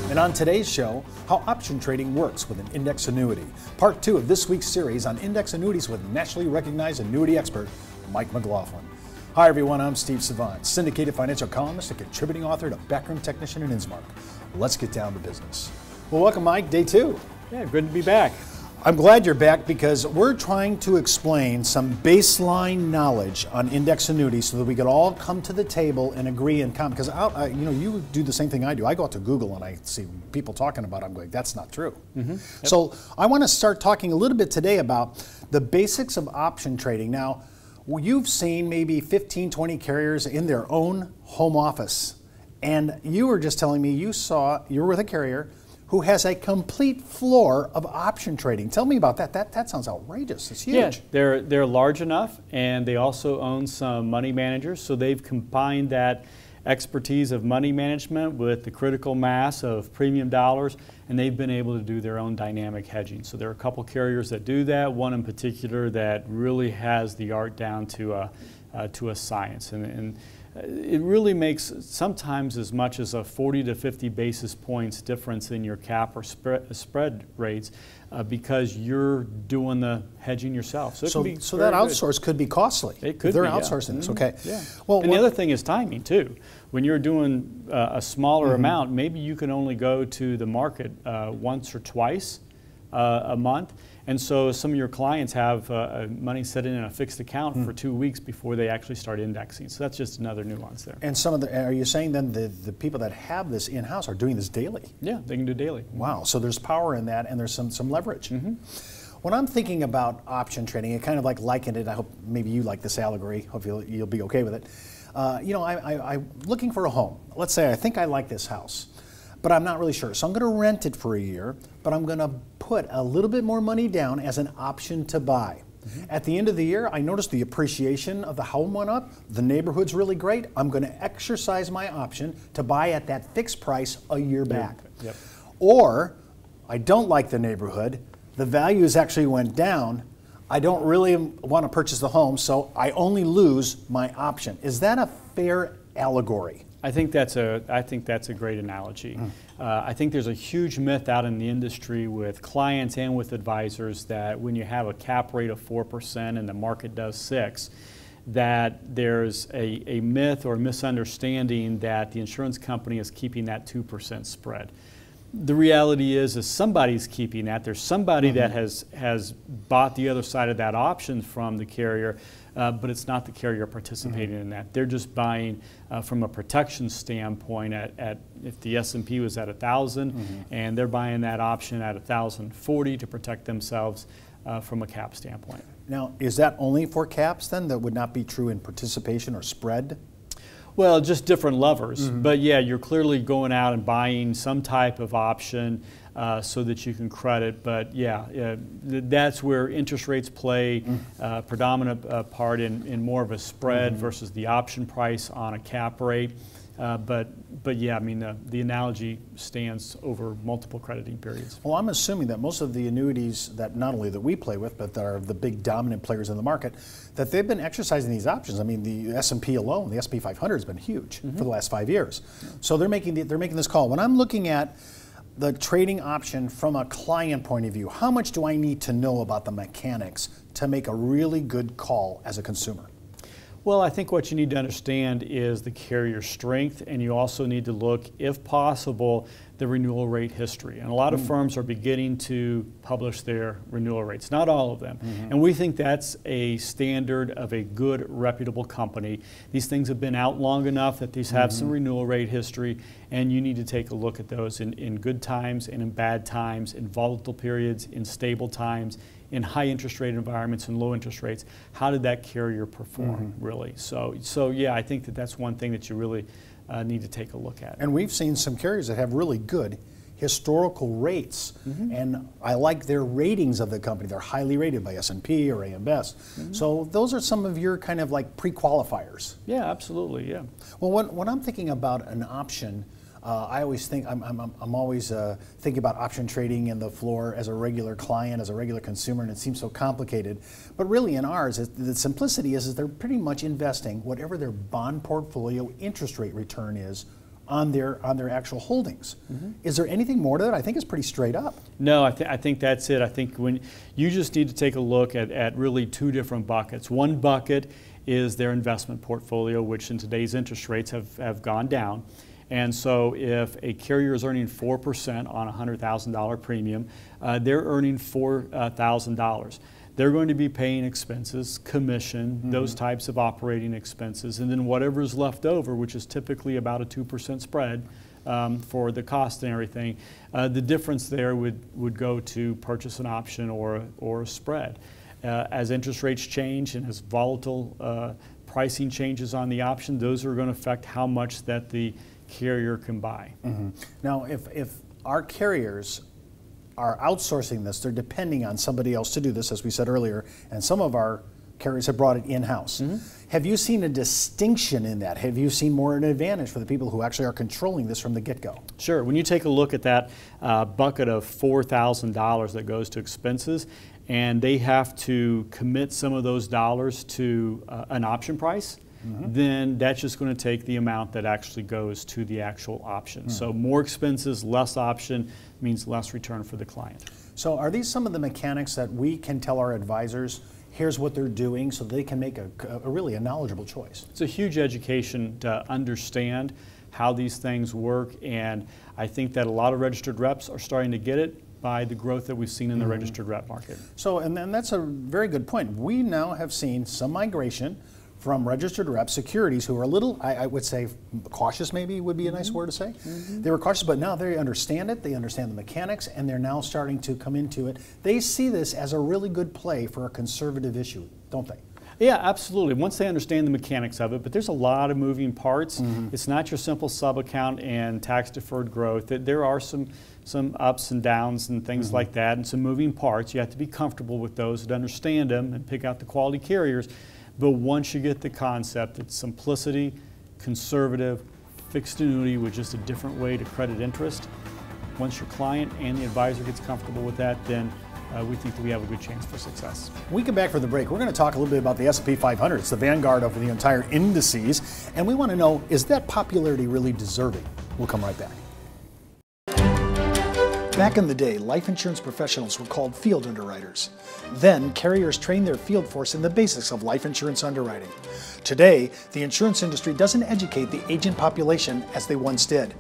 And on today's show, how option trading works with an index annuity. Part 2 of this week's series on index annuities with nationally recognized annuity expert, Mike McGlothlin. Hi everyone, I'm Steve Savant, syndicated financial columnist and contributing author to Backroom Technician in Innsmouth. Let's get down to business. Well, welcome Mike, day 2. Yeah, good to be back. I'm glad you're back because we're trying to explain some baseline knowledge on index annuities so that we could all come to the table and agree and come. Because you do the same thing I do. I go out to Google and I see people talking about it. I'm going, that's not true. Yep. So I want to start talking a little bit today about the basics of option trading. Now, you've seen maybe 15, 20 carriers in their own home office. And you were just telling me you were with a carrier who has a complete floor of option trading. Tell me about that. That sounds outrageous. It's huge. Yeah, they're large enough, and they also own some money managers, so they've combined that expertise of money management with the critical mass of premium dollars, and they've been able to do their own dynamic hedging. So there are a couple carriers that do that, one in particular that really has the art down to a science. And it really makes sometimes as much as a 40 to 50 basis points difference in your cap or spread rates because you're doing the hedging yourself. So that outsource could be costly. It could They're be, outsourcing this, okay. Yeah. Well, and the other thing is timing too. When you're doing a smaller amount, maybe you can only go to the market once or twice a month. And so some of your clients have money set in a fixed account for 2 weeks before they actually start indexing. So that's just another nuance there. And are you saying then the people that have this in-house are doing this daily? Yeah, they can do daily. Wow, so there's power in that and there's some leverage. When I'm thinking about option trading, I kind of liken it, I hope maybe you like this allegory, hope you'll be okay with it. I'm looking for a home. Let's say I think I like this house, but I'm not really sure. So I'm going to rent it for a year, but I'm going to put a little bit more money down as an option to buy. At the end of the year, I noticed the appreciation of the home went up. The neighborhood's really great. I'm going to exercise my option to buy at that fixed price a year back. Yep. Or I don't like the neighborhood. The values actually went down. I don't really want to purchase the home, so I only lose my option. Is that a fair allegory? I think that's a great analogy. I think there's a huge myth out in the industry with clients and with advisors that when you have a cap rate of 4% and the market does 6%, that there's a myth or misunderstanding that the insurance company is keeping that 2% spread. The reality is somebody's keeping that. There's somebody that has bought the other side of that option from the carrier, but it's not the carrier participating in that. They're just buying from a protection standpoint at if the S&P was at 1,000 and they're buying that option at 1,040 to protect themselves from a cap standpoint. Now, is that only for caps then? That would not be true in participation or spread? Well, just different levers. But yeah, you're clearly going out and buying some type of option so that you can credit. But yeah, that's where interest rates play a predominant part in more of a spread versus the option price on a cap rate. But yeah, I mean, the analogy stands over multiple crediting periods. Well, I'm assuming that most of the annuities that not only that we play with, but that are the big dominant players in the market, that they've been exercising these options. I mean, the S&P alone, the S&P 500 has been huge for the last 5 years. So they're making this call. When I'm looking at the trading option from a client point of view, how much do I need to know about the mechanics to make a really good call as a consumer? Well, I think what you need to understand is the carrier strength, and you also need to look, if possible, the renewal rate history. And a lot of firms are beginning to publish their renewal rates, not all of them. And we think that's a standard of a good, reputable company. These things have been out long enough that these have some renewal rate history, and you need to take a look at those in good times and in bad times, in volatile periods, in stable times, in high interest rate environments and low interest rates. How did that carrier perform, really? So yeah, I think that's one thing that you really need to take a look at. And we've seen some carriers that have really good historical rates, and I like their ratings of the company. They're highly rated by S&P or AM Best. So those are some of your kind of like pre-qualifiers. Yeah, absolutely, yeah. Well, when I'm thinking about an option, I always think I'm always thinking about option trading in the floor as a regular client, as a regular consumer, and it seems so complicated. But really, in ours, the simplicity is they're pretty much investing whatever their bond portfolio interest rate return is on their actual holdings. Is there anything more to that? I think it's pretty straight up. No, I think that's it. I think when you just need to take a look at really two different buckets. One bucket is their investment portfolio, which in today's interest rates have gone down. And so if a carrier is earning 4% on a $100,000 premium, they're earning $4,000. They're going to be paying expenses, commission, those types of operating expenses, and then whatever is left over, which is typically about a 2% spread for the cost and everything, the difference there would go to purchase an option or a spread. As interest rates change and as volatile pricing changes on the option, those are going to affect how much that the carrier can buy. Now, if our carriers are outsourcing this, they're depending on somebody else to do this, as we said earlier, and some of our carriers have brought it in-house. Have you seen a distinction in that? Have you seen more an advantage for the people who actually are controlling this from the get-go? Sure. When you take a look at that bucket of $4,000 that goes to expenses, and they have to commit some of those dollars to an option price, then that's just going to take the amount that actually goes to the actual option. So more expenses, less option means less return for the client. So are these some of the mechanics that we can tell our advisors, here's what they're doing, so they can make a really knowledgeable choice? It's a huge education to understand how these things work, and I think that a lot of registered reps are starting to get it by the growth that we've seen in the registered rep market. So, and that's a very good point. We now have seen some migration from registered reps, securities, who are a little, I would say, cautious maybe would be a nice word to say. They were cautious, but now they understand it, they understand the mechanics, and they're now starting to come into it. They see this as a really good play for a conservative issue, don't they? Yeah, absolutely. Once they understand the mechanics of it, but there's a lot of moving parts. It's not your simple sub-account and tax-deferred growth. There are some ups and downs and things like that, and some moving parts. You have to be comfortable with those and understand them and pick out the quality carriers. But once you get the concept, it's simplicity, conservative, fixed annuity with just a different way to credit interest. Once your client and the advisor gets comfortable with that, then we think that we have a good chance for success. When we come back for the break, we're going to talk a little bit about the S&P 500. It's the vanguard of the entire indices, and we want to know, is that popularity really deserving? We'll come right back. Back in the day, life insurance professionals were called field underwriters. Then, carriers trained their field force in the basics of life insurance underwriting. Today, the insurance industry doesn't educate the agent population as they once did.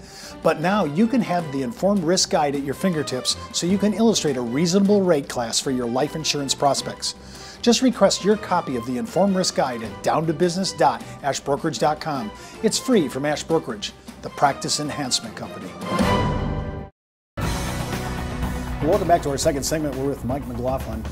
But now you can have the Informed Risk Guide at your fingertips so you can illustrate a reasonable rate class for your life insurance prospects. Just request your copy of the Informed Risk Guide at downtobusiness.ashbrokerage.com. It's free from Ash Brokerage, the practice enhancement company. Welcome back to our second segment. We're with Mike McGlothlin,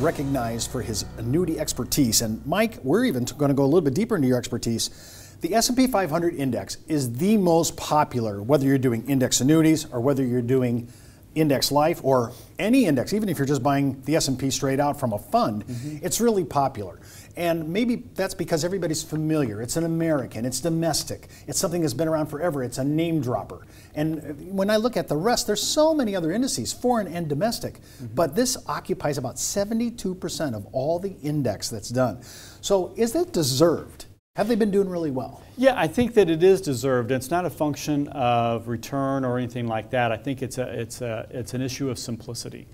recognized for his annuity expertise. And Mike, we're even going to go a little bit deeper into your expertise. The S&P 500 index is the most popular, whether you're doing index annuities or whether you're doing index life or any index, even if you're just buying the S&P straight out from a fund, it's really popular. And maybe that's because everybody's familiar. It's an American, it's domestic, it's something that's been around forever, it's a name dropper. And when I look at the rest, there's so many other indices, foreign and domestic, but this occupies about 72% of all the index that's done. So is that deserved? Have they been doing really well? Yeah, I think that it is deserved. It's not a function of return or anything like that. I think it's an issue of simplicity.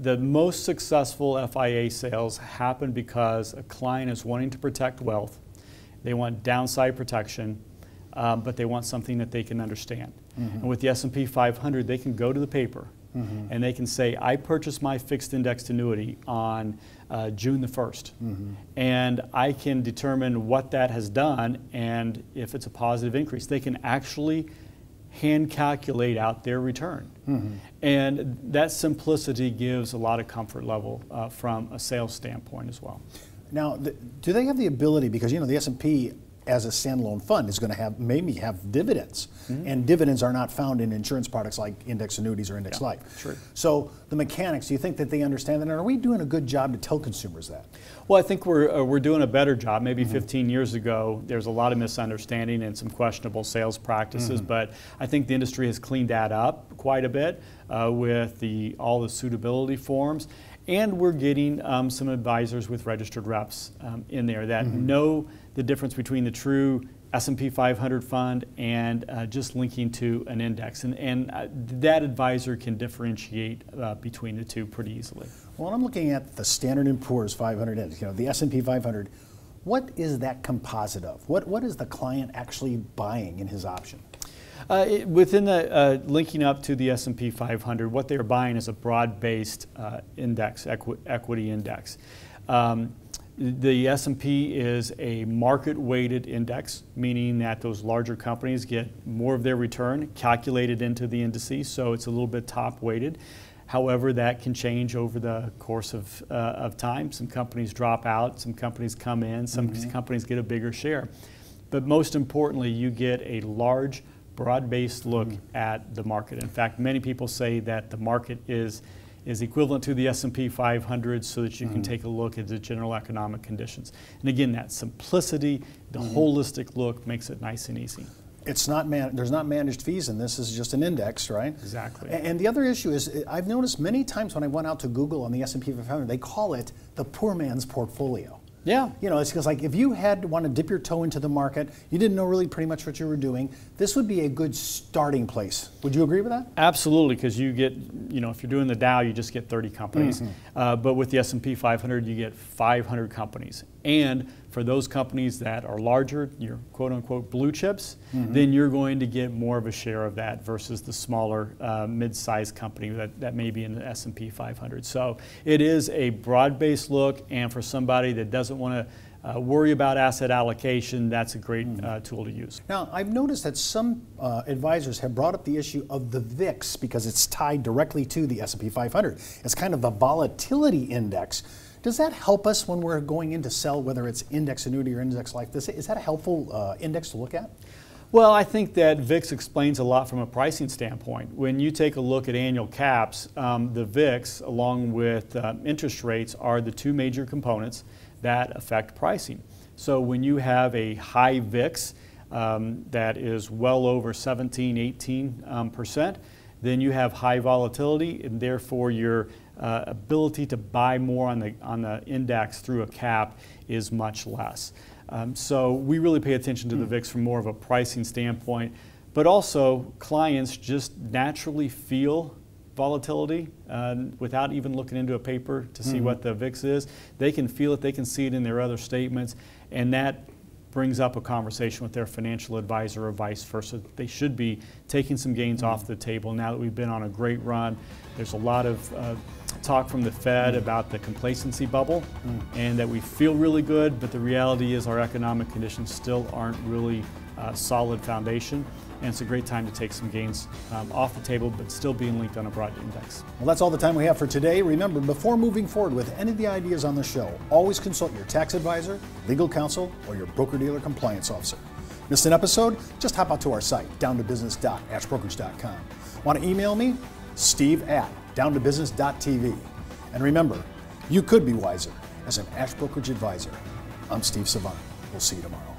The most successful FIA sales happen because a client is wanting to protect wealth. They want downside protection, but they want something that they can understand. And with the S&P 500, they can go to the paper and they can say, I purchased my fixed indexed annuity on June the 1st. And I can determine what that has done and if it's a positive increase. They can actually hand calculate out their return. And that simplicity gives a lot of comfort level from a sales standpoint as well. Now, do they have the ability, because the S&P as a standalone fund is going to maybe have dividends, and dividends are not found in insurance products like index annuities or index life. True. So the mechanics, do you think that they understand that, and are we doing a good job to tell consumers that? Well, I think we're doing a better job. Maybe 15 years ago, there's a lot of misunderstanding and some questionable sales practices, but I think the industry has cleaned that up quite a bit with all the suitability forms. And we're getting some advisors with registered reps in there that know the difference between the true S&P 500 fund and just linking to an index. And that advisor can differentiate between the two pretty easily. Well, I'm looking at the Standard & Poor's 500 index, the S&P 500. What is that composite of? What is the client actually buying in his option? Within the linking up to the S&P 500, what they're buying is a broad-based index, equity index. The S&P is a market-weighted index, meaning that those larger companies get more of their return calculated into the indices, so it's a little bit top-weighted. However, that can change over the course of time. Some companies drop out, some companies come in, some companies get a bigger share. But most importantly, you get a large, broad-based look at the market. In fact, many people say that the market is equivalent to the S&P 500 so that you can take a look at the general economic conditions. And again, that simplicity, the holistic look makes it nice and easy. It's not there's not managed fees in this. It's just an index, right? Exactly. And the other issue is I've noticed many times when I went out to Google on the S&P 500, they call it the poor man's portfolio. Yeah. It's because like if you had to want to dip your toe into the market, you didn't know really pretty much what you were doing, this would be a good starting place. Would you agree with that? Absolutely, because you get, if you're doing the Dow, you just get 30 companies. But with the S&P 500, you get 500 companies. And for those companies that are larger, your quote-unquote blue chips, then you're going to get more of a share of that versus the smaller mid-sized company that may be in the S&P 500. So it is a broad-based look, and for somebody that doesn't want to worry about asset allocation, that's a great tool to use. Now, I've noticed that some advisors have brought up the issue of the VIX because it's tied directly to the S&P 500. It's kind of the volatility index. Does that help us when we're going in to sell, whether it's index annuity or index like this? Is that a helpful index to look at? Well, I think that VIX explains a lot from a pricing standpoint. When you take a look at annual caps, the VIX, along with interest rates, are the two major components that affect pricing. So when you have a high VIX that is well over 17, 18%, then you have high volatility, and therefore your ability to buy more on the index through a cap is much less. So we really pay attention to the VIX from more of a pricing standpoint, but also clients just naturally feel volatility without even looking into a paper to see what the VIX is. They can feel it, they can see it in their other statements, and that brings up a conversation with their financial advisor or vice versa. They should be taking some gains off the table now that we've been on a great run. There's a lot of talk from the Fed about the complacency bubble and that we feel really good, but the reality is our economic conditions still aren't really solid foundation. And it's a great time to take some gains off the table, but still being linked on a broad index. Well, that's all the time we have for today. Remember, before moving forward with any of the ideas on the show, always consult your tax advisor, legal counsel, or your broker-dealer compliance officer. Missed an episode? Just hop out to our site, downtobusiness.ashbrokerage.com. Want to email me? steve@downtobusiness.tv. And remember, you could be wiser as an Ash Brokerage advisor. I'm Steve Savant. We'll see you tomorrow.